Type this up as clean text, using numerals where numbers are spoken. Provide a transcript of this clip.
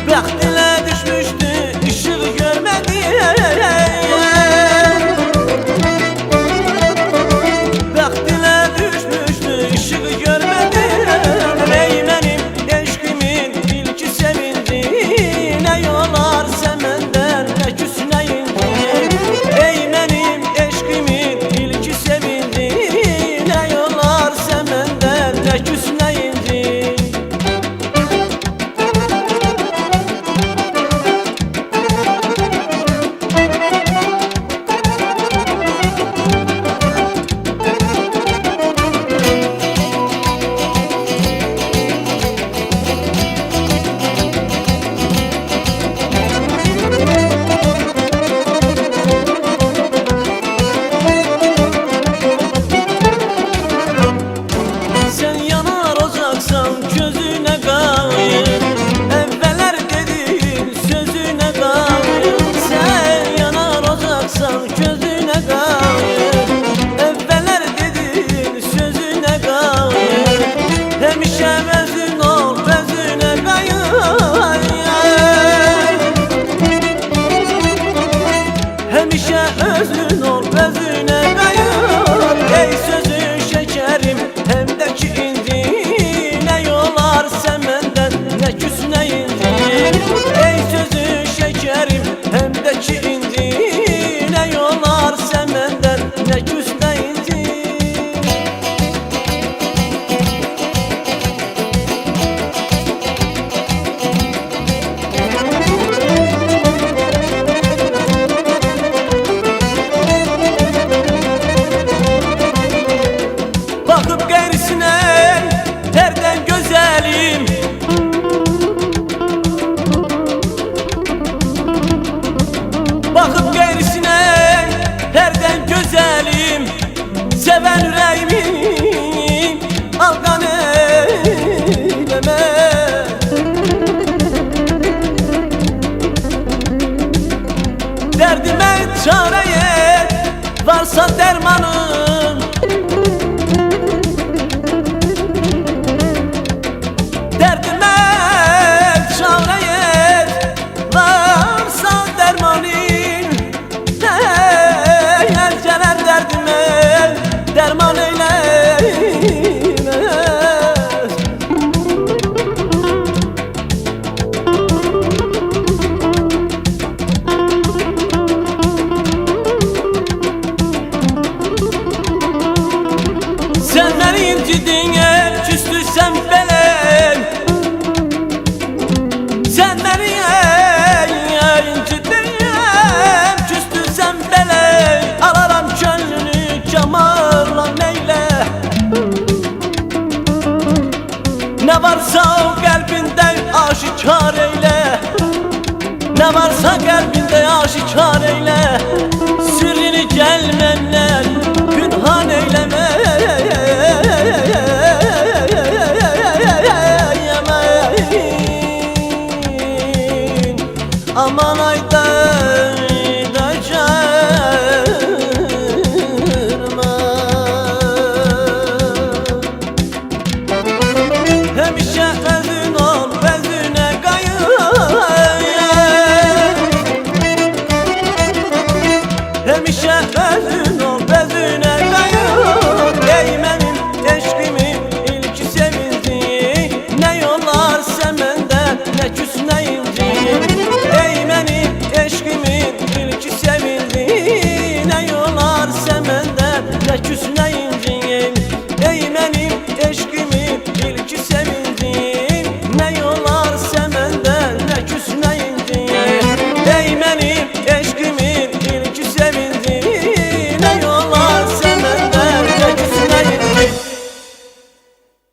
Bəxtinə düşmüşdü, ışığı görmədi. Bəxtinə düşmüşdü, ışığı görmədi. Ey mənim eşqimin ilki sevinci, nə yolar sən məndən, nə küs nə inci. Ey mənim eşqimin ilki sevinci, nə yolar sən məndən, nə küs nə inci. Sen yanar ocaksan közüne qayır, əvvələr dediyin sözüne qayır. Sen yanar ocaksan közüne qayır, əvvələr dediyin sözüne qayır. Həmişə vəzin ol, vəzinə qayır. Həmişə özün ol, vəzinə qayır. Ey sözün şəkərim, həm də ki indi, nə yolar sən məndən, nə küs nə inci. Ey sözün şəkərim, həm də ki indi, nə yolar sən məndən, nə küs nə inci. Bakıp gerisine terden güzelim, bakıp gerisine terden güzelim. Seven yüreğimi algan eyleme. Derdime çareye varsa dermanım, derdime çareye varsa dermanın. Eğer gelir derdime derman eylemez. Sen beni incidin, küstürsen belem. Sen beni incidin, küstürsen belem. Alaram gönlünü kemarla neyle. Ne varsa o kalbinde aşikar eyle. Ne varsa kalbinde aşikar eyle. Sırrını gelmenden pünhan eyleme. Aman ayda